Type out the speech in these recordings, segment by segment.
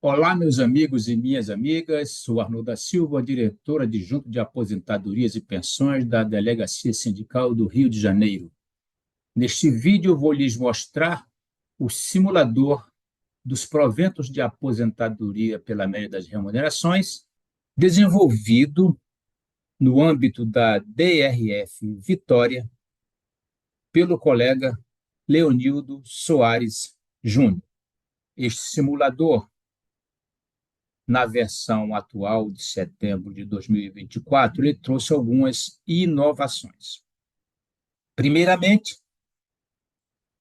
Olá, meus amigos e minhas amigas. Sou Arnoldo da Silva, diretor adjunto de aposentadorias e pensões da Delegacia Sindical do Rio de Janeiro. Neste vídeo, eu vou lhes mostrar o simulador dos proventos de aposentadoria pela média das remunerações, desenvolvido no âmbito da DRF Vitória pelo colega Leonildo Soares Júnior. Este simulador, na versão atual de setembro de 2024, ele trouxe algumas inovações. Primeiramente,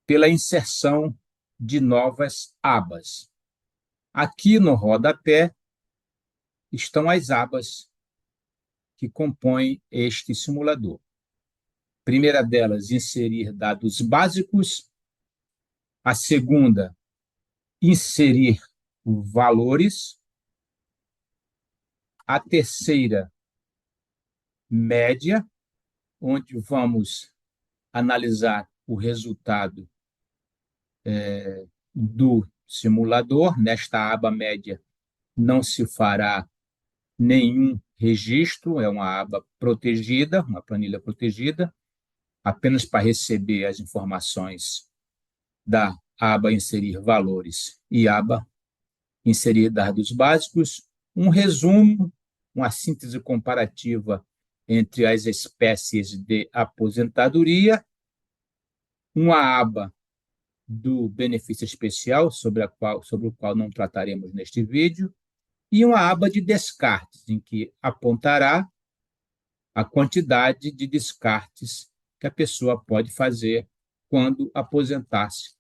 pela inserção de novas abas. Aqui no rodapé estão as abas que compõem este simulador. Primeira delas, inserir dados básicos. A segunda, inserir valores. A terceira, média, onde vamos analisar o resultado do simulador. Nesta aba média não se fará nenhum registro, é uma aba protegida, uma planilha protegida, apenas para receber as informações da aba inserir valores e aba inserir dados básicos, um resumo, uma síntese comparativa entre as espécies de aposentadoria, uma aba do benefício especial, sobre o qual não trataremos neste vídeo, e uma aba de descartes, em que apontará a quantidade de descartes que a pessoa pode fazer quando aposentar-se,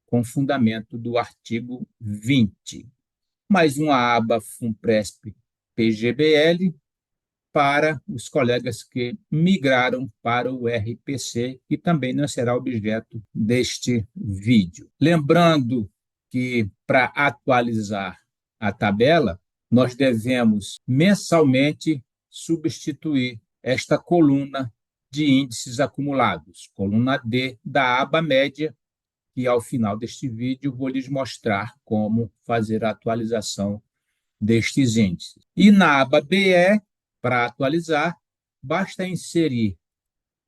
com fundamento do artigo 20. Mais uma aba FUNPRESP PGBL para os colegas que migraram para o RPC, que também não será objeto deste vídeo. Lembrando que, para atualizar a tabela, nós devemos mensalmente substituir esta coluna de índices acumulados, coluna D da aba média, e ao final deste vídeo vou lhes mostrar como fazer a atualização destes índices. E na aba BE, para atualizar, basta inserir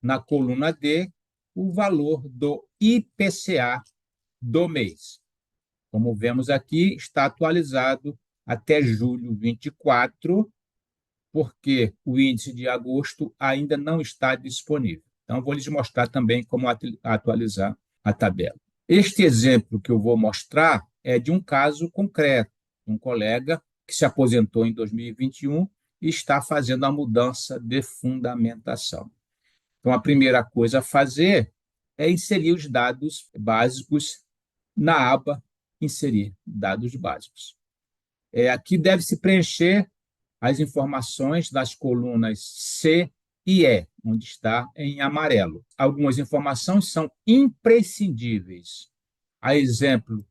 na coluna D o valor do IPCA do mês. Como vemos aqui, está atualizado até julho 24, porque o índice de agosto ainda não está disponível. Então, vou lhes mostrar também como atualizar a tabela. Este exemplo que eu vou mostrar é de um caso concreto, um colega que se aposentou em 2021 e está fazendo a mudança de fundamentação. Então, a primeira coisa a fazer é inserir os dados básicos na aba Inserir dados básicos. Aqui deve-se preencher as informações das colunas C e E, onde está em amarelo. Algumas informações são imprescindíveis. A exemplo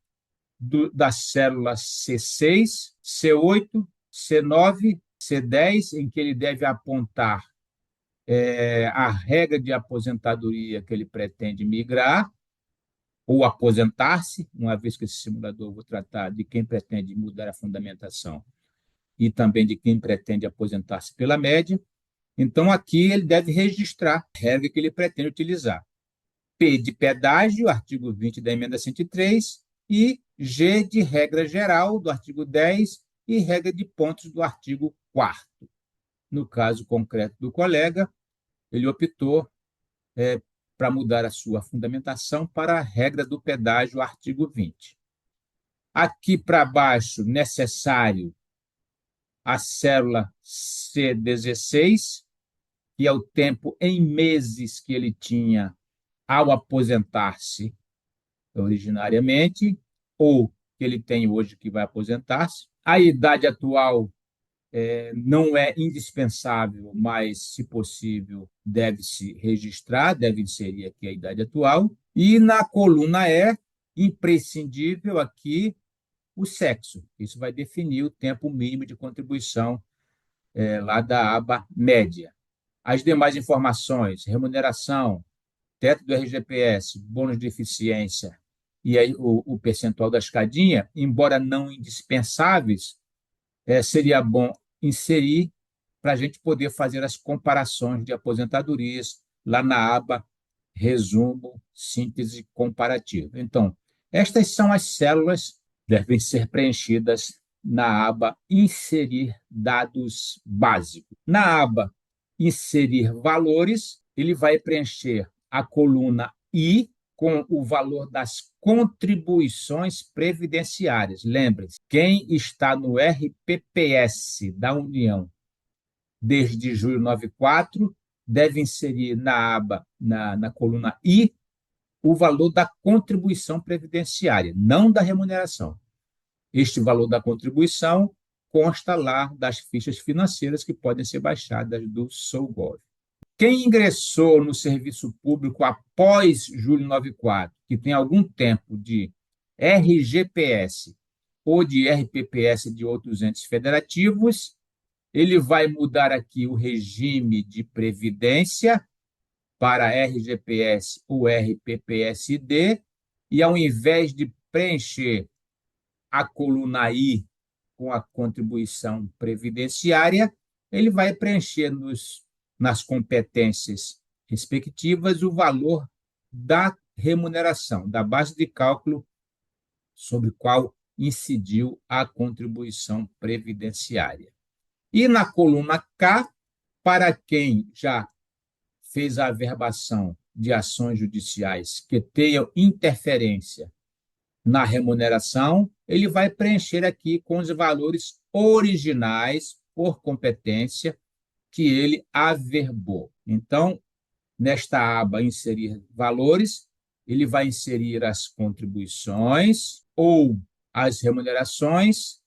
das células C6, C8, C9, C10, em que ele deve apontar a regra de aposentadoria que ele pretende migrar ou aposentar-se, uma vez que esse simulador eu vou tratar de quem pretende mudar a fundamentação e também de quem pretende aposentar-se pela média. Então, aqui ele deve registrar a regra que ele pretende utilizar. P de pedágio, artigo 20 da emenda 103, e G de regra geral, do artigo 10, e regra de pontos do artigo 4º. No caso concreto do colega, ele optou para mudar a sua fundamentação para a regra do pedágio, artigo 20. Aqui para baixo, necessário a célula C16, que é o tempo em meses que ele tinha ao aposentar-se originariamente, ou que ele tem hoje que vai aposentar-se. A idade atual não é indispensável, mas, se possível, deve-se registrar, deve inserir aqui a idade atual. E na coluna E, imprescindível aqui, o sexo. Isso vai definir o tempo mínimo de contribuição lá da aba média. As demais informações, remuneração, teto do RGPS, bônus de eficiência e aí o percentual da escadinha, embora não indispensáveis, seria bom inserir para a gente poder fazer as comparações de aposentadorias lá na aba Resumo, Síntese Comparativa. Então, estas são as células que devem ser preenchidas na aba Inserir Dados Básicos. Na aba Inserir Valores, ele vai preencher a coluna I com o valor das contribuições previdenciárias. Lembre-se, quem está no RPPS da União desde julho de 94 deve inserir na aba, na coluna I, o valor da contribuição previdenciária, não da remuneração. Este valor da contribuição consta lá das fichas financeiras que podem ser baixadas do SouGov. Quem ingressou no serviço público após julho de 94, que tem algum tempo de RGPS ou de RPPS de outros entes federativos, ele vai mudar aqui o regime de previdência para RGPS ou RPPSD, e ao invés de preencher a coluna I com a contribuição previdenciária, ele vai preencher nas competências respectivas o valor da remuneração, da base de cálculo sobre qual incidiu a contribuição previdenciária. E na coluna K, para quem já fez a averbação de ações judiciais que tenham interferência na remuneração, ele vai preencher aqui com os valores originais por competência que ele averbou. Então, nesta aba Inserir Valores, ele vai inserir as contribuições ou as remunerações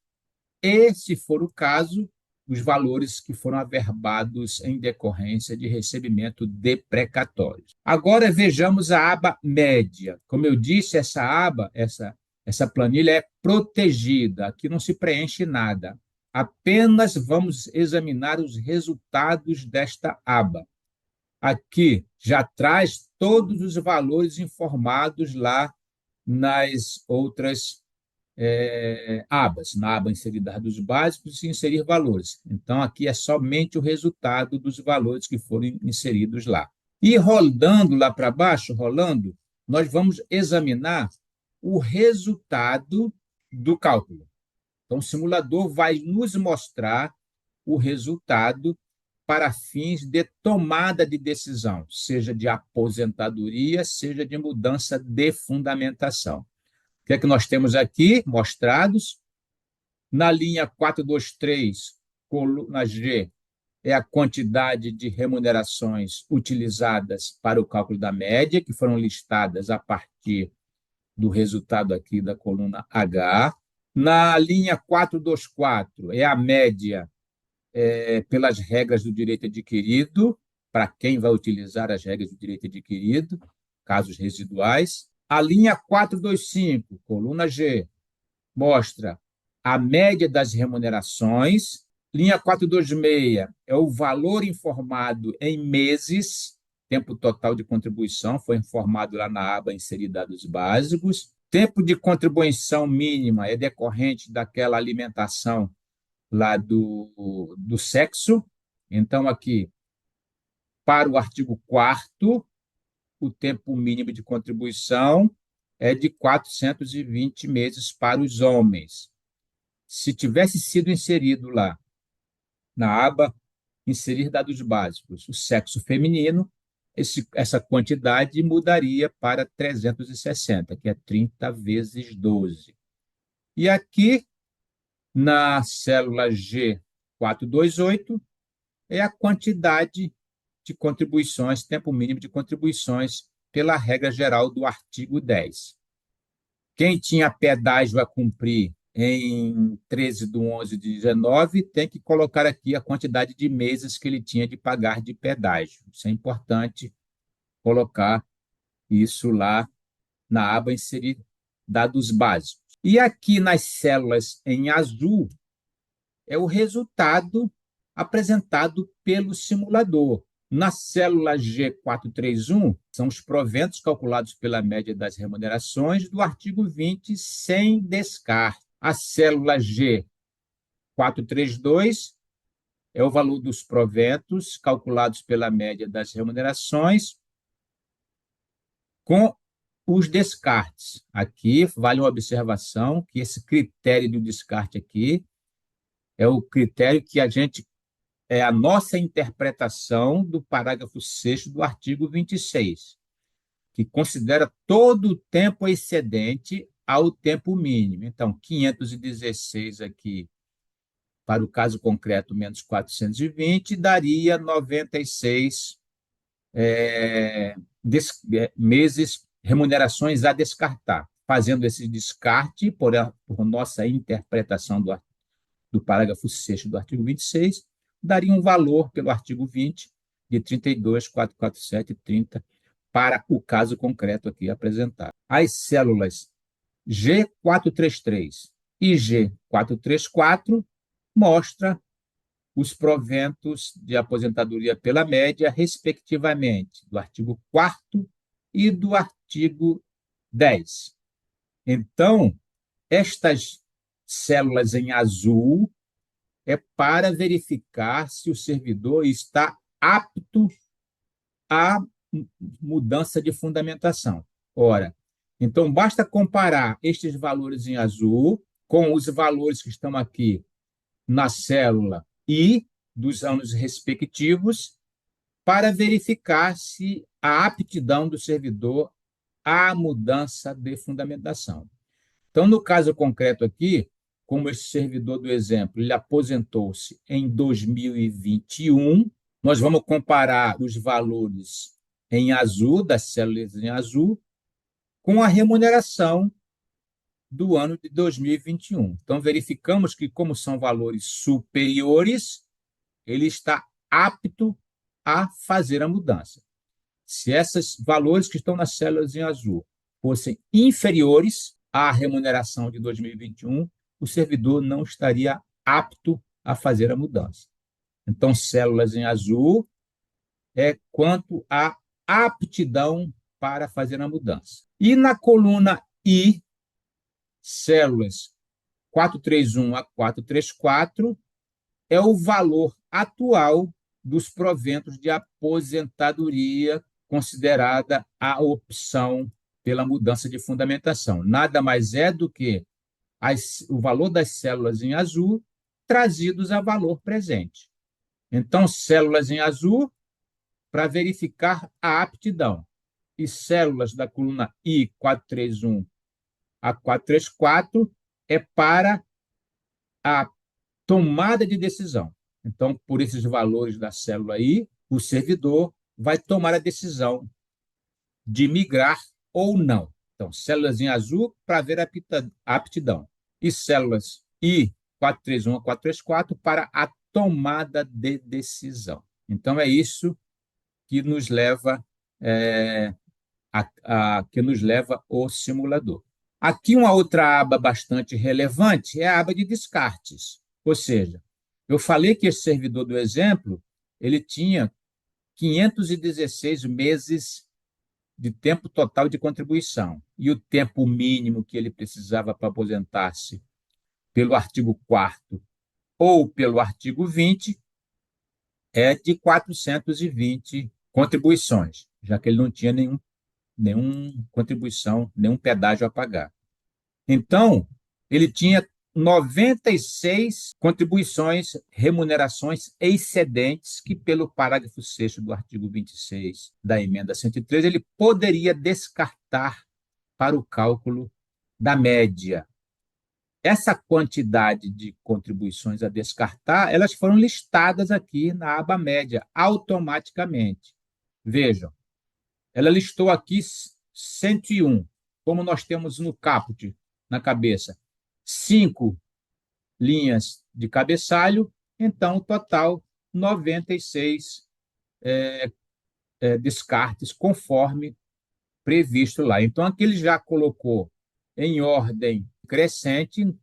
e, se for o caso, os valores que foram averbados em decorrência de recebimento de precatórios. Agora vejamos a aba média. Como eu disse, essa aba, essa planilha é protegida, aqui não se preenche nada. Apenas vamos examinar os resultados desta aba. Aqui já traz todos os valores informados lá nas outras abas, na aba Inserir Dados Básicos e Inserir Valores. Então, aqui é somente o resultado dos valores que foram inseridos lá. E rodando lá para baixo, nós vamos examinar o resultado do cálculo. Então, o simulador vai nos mostrar o resultado para fins de tomada de decisão, seja de aposentadoria, seja de mudança de fundamentação. O que é que nós temos aqui mostrados? Na linha 423, coluna G, é a quantidade de remunerações utilizadas para o cálculo da média, que foram listadas a partir do resultado aqui da coluna H. Na linha 424, é a média pelas regras do direito adquirido, para quem vai utilizar as regras do direito adquirido, casos residuais. A linha 425, coluna G, mostra a média das remunerações. Linha 426 é o valor informado em meses, tempo total de contribuição, foi informado lá na aba Inserir Dados Básicos. Tempo de contribuição mínima é decorrente daquela alimentação lá do sexo. Então, aqui, para o artigo 4º, o tempo mínimo de contribuição é de 420 meses para os homens. Se tivesse sido inserido lá, na aba Inserir Dados Básicos, o sexo feminino, essa quantidade mudaria para 360, que é 30 vezes 12. E aqui, na célula G428, é a quantidade de contribuições, tempo mínimo de contribuições, pela regra geral do artigo 10. Quem tinha pedágio a cumprir em 13/11/19 tem que colocar aqui a quantidade de meses que ele tinha de pagar de pedágio. Isso é importante colocar isso lá na aba Inserir Dados Básicos. E aqui nas células em azul é o resultado apresentado pelo simulador. Na célula G431, são os proventos calculados pela média das remunerações do artigo 20, sem descarte. A célula G432 é o valor dos proventos calculados pela média das remunerações com os descartes. Aqui vale uma observação que esse critério do descarte aqui é o critério que é a nossa interpretação do parágrafo 6º do artigo 26, que considera todo o tempo excedente ao tempo mínimo. Então, 516 aqui, para o caso concreto, menos 420, daria 96 meses, remunerações a descartar. Fazendo esse descarte, por nossa interpretação do parágrafo 6º do artigo 26, daria um valor pelo artigo 20 de 32.447,30 para o caso concreto aqui apresentado. As células G433 e G434 mostram os proventos de aposentadoria pela média, respectivamente, do artigo 4º e do artigo 10. Então, estas células em azul é para verificar se o servidor está apto à mudança de fundamentação. Ora, então basta comparar estes valores em azul com os valores que estão aqui na célula I dos anos respectivos para verificar se a aptidão do servidor à mudança de fundamentação. Então, no caso concreto aqui, como esse servidor do exemplo, ele aposentou-se em 2021, nós vamos comparar os valores em azul, das células em azul, com a remuneração do ano de 2021. Então, verificamos que, como são valores superiores, ele está apto a fazer a mudança. Se esses valores que estão nas células em azul fossem inferiores à remuneração de 2021, o servidor não estaria apto a fazer a mudança. Então, células em azul é quanto à aptidão para fazer a mudança. E na coluna I, células 431 a 434 é o valor atual dos proventos de aposentadoria considerada a opção pela mudança de fundamentação. Nada mais é do que o valor das células em azul trazidos a valor presente. Então, células em azul para verificar a aptidão e células da coluna I431 a 434 é para a tomada de decisão. Então, por esses valores da célula I, o servidor vai tomar a decisão de migrar ou não. Então, células em azul para ver a aptidão e células I431 a 434 para a tomada de decisão. Então, é isso que nos leva que nos leva o simulador. Aqui uma outra aba bastante relevante é a aba de descartes. Ou seja, eu falei que esse servidor do exemplo ele tinha 516 meses de tempo total de contribuição e o tempo mínimo que ele precisava para aposentar-se pelo artigo 4º ou pelo artigo 20 é de 420 contribuições, já que ele não tinha nenhuma contribuição, nenhum pedágio a pagar. Então, ele tinha 96 contribuições, remunerações excedentes que, pelo parágrafo 6º do artigo 26 da emenda 103, ele poderia descartar para o cálculo da média. Essa quantidade de contribuições a descartar, elas foram listadas aqui na aba média, automaticamente. Vejam, ela listou aqui 101, como nós temos no caput, na cabeça, 5 linhas de cabeçalho, então, total, 96 descartes, conforme previsto lá. Então, aqui ele já colocou em ordem crescente,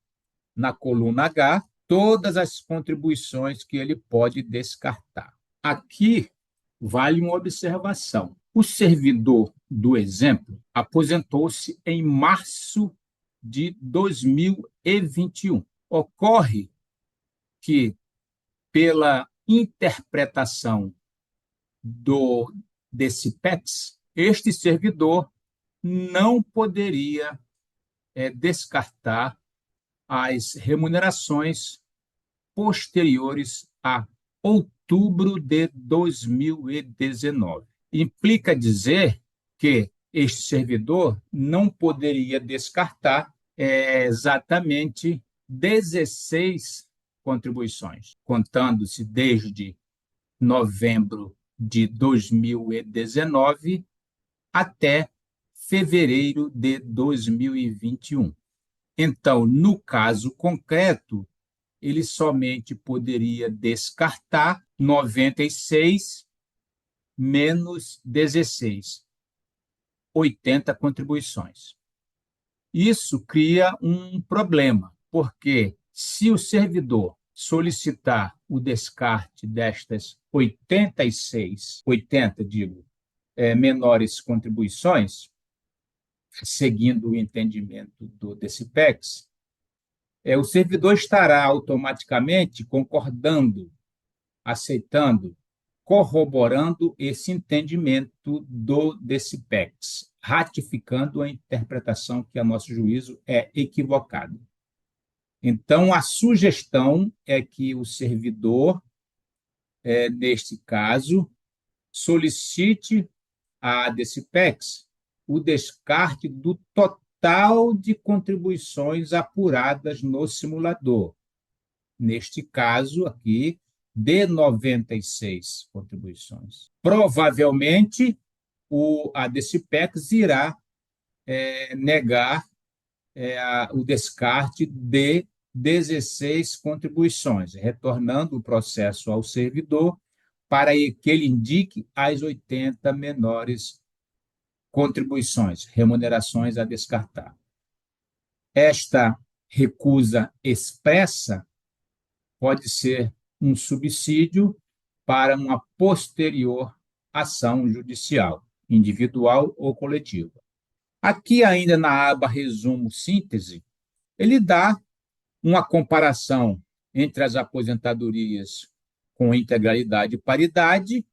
na coluna H, todas as contribuições que ele pode descartar. Aqui vale uma observação. O servidor do exemplo aposentou-se em março de 2021. Ocorre que, pela interpretação desse PEX, este servidor não poderia descartar as remunerações posteriores a outubro de 2019. Implica dizer que este servidor não poderia descartar exatamente 16 contribuições, contando-se desde novembro de 2019 até fevereiro de 2021. Então, no caso concreto, ele somente poderia descartar 96 menos 16, 80 contribuições. Isso cria um problema, porque se o servidor solicitar o descarte destas 86, 80, menores contribuições, seguindo o entendimento desse PEX, o servidor estará automaticamente concordando, aceitando, corroborando esse entendimento desse PEX, ratificando a interpretação que, a nosso juízo, é equivocada. Então, a sugestão é que o servidor, neste caso, solicite a desse PEX o descarte do total de contribuições apuradas no simulador. Neste caso aqui, de 96 contribuições. Provavelmente, a desse PEX irá negar o descarte de 16 contribuições, retornando o processo ao servidor para que ele indique as 80 menores contribuições, remunerações a descartar. Esta recusa expressa pode ser um subsídio para uma posterior ação judicial, individual ou coletiva. Aqui, ainda na aba Resumo Síntese, ele dá uma comparação entre as aposentadorias com integralidade e paridade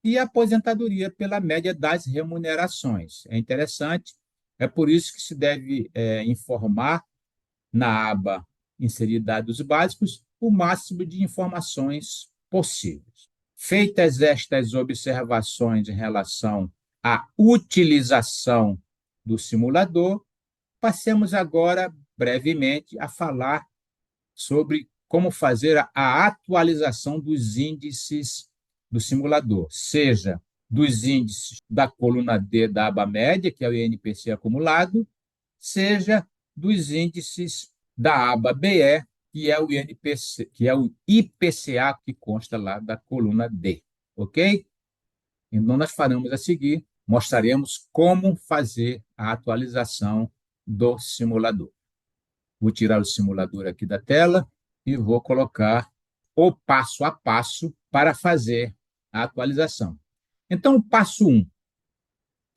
e a aposentadoria pela média das remunerações. É interessante, é por isso que se deve informar na aba Inserir dados básicos o máximo de informações possíveis. Feitas estas observações em relação à utilização do simulador, passemos agora brevemente a falar sobre como fazer a atualização dos índices do simulador, seja dos índices da coluna D da aba média, que é o INPC acumulado, seja dos índices da aba BE, que é o INPC, que é o IPCA que consta lá da coluna D, ok? Então, nós faremos a seguir, mostraremos como fazer a atualização do simulador. Vou tirar o simulador aqui da tela e vou colocar o passo a passo para fazer a atualização. Então, o passo 1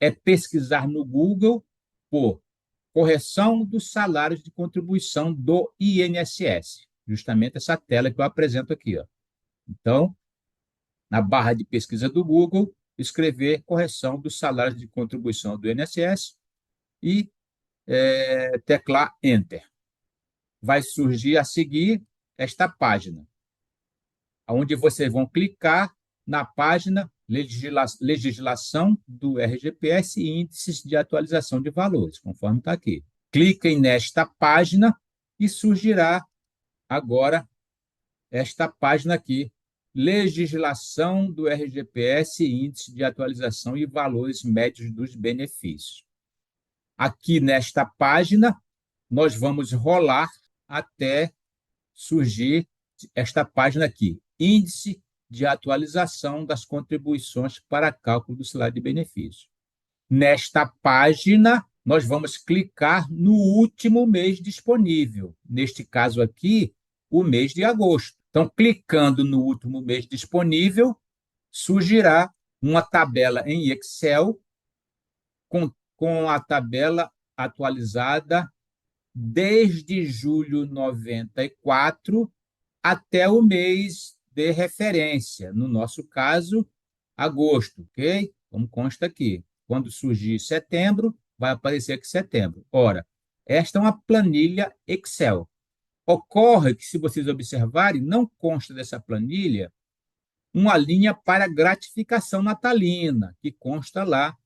é pesquisar no Google por correção dos salários de contribuição do INSS, justamente essa tela que eu apresento aqui. Ó. Então, na barra de pesquisa do Google, escrever correção dos salários de contribuição do INSS e teclar Enter. Vai surgir a seguir esta página, onde vocês vão clicar na página Legislação do RGPS e Índices de Atualização de Valores, conforme está aqui. Cliquem nesta página e surgirá agora esta página aqui, Legislação do RGPS e Índice de Atualização e Valores Médios dos Benefícios. Aqui nesta página, nós vamos rolar até surgir esta página aqui, Índice de Atualização das Contribuições para Cálculo do Salário de Benefício. Nesta página, nós vamos clicar no último mês disponível, neste caso aqui, o mês de agosto. Então, clicando no último mês disponível, surgirá uma tabela em Excel com a tabela atualizada desde julho 94 até o mês de referência, no nosso caso, agosto, ok? Como consta aqui. Quando surgir setembro, vai aparecer aqui setembro. Ora, esta é uma planilha Excel. Ocorre que, se vocês observarem, não consta dessa planilha uma linha para gratificação natalina, que consta lá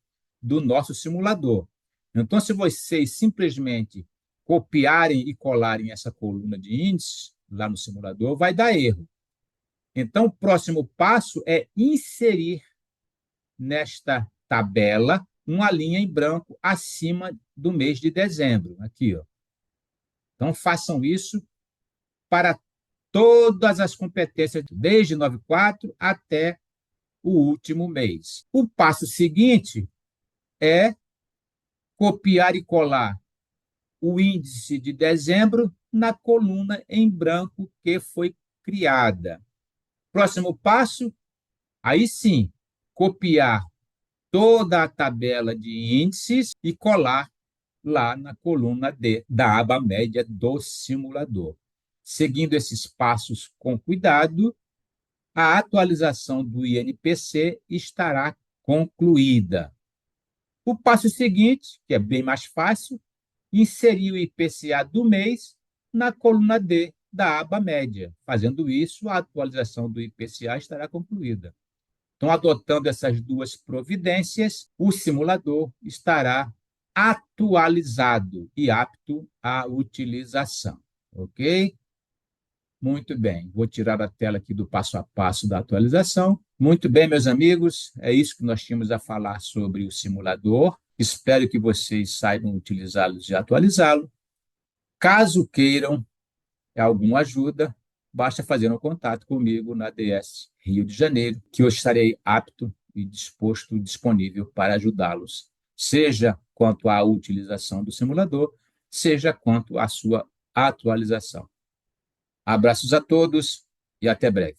do nosso simulador. Então, se vocês simplesmente copiarem e colarem essa coluna de índices lá no simulador, vai dar erro. Então, o próximo passo é inserir nesta tabela uma linha em branco acima do mês de dezembro. Aqui, ó. Então, façam isso para todas as competências, desde 94 até o último mês. O passo seguinte é copiar e colar o índice de dezembro na coluna em branco que foi criada. Próximo passo, aí sim, copiar toda a tabela de índices e colar lá na coluna da aba média do simulador. Seguindo esses passos com cuidado, a atualização do INPC estará concluída. O passo seguinte, que é bem mais fácil, inserir o IPCA do mês na coluna D da aba média. Fazendo isso, a atualização do IPCA estará concluída. Então, adotando essas duas providências, o simulador estará atualizado e apto à utilização. Ok? Muito bem. Vou tirar a tela aqui do passo a passo da atualização. Muito bem, meus amigos, é isso que nós tínhamos a falar sobre o simulador. Espero que vocês saibam utilizá-lo e atualizá-lo. Caso queiram alguma ajuda, basta fazer um contato comigo na DS Rio de Janeiro, que eu estarei apto e disponível para ajudá-los, seja quanto à utilização do simulador, seja quanto à sua atualização. Abraços a todos e até breve.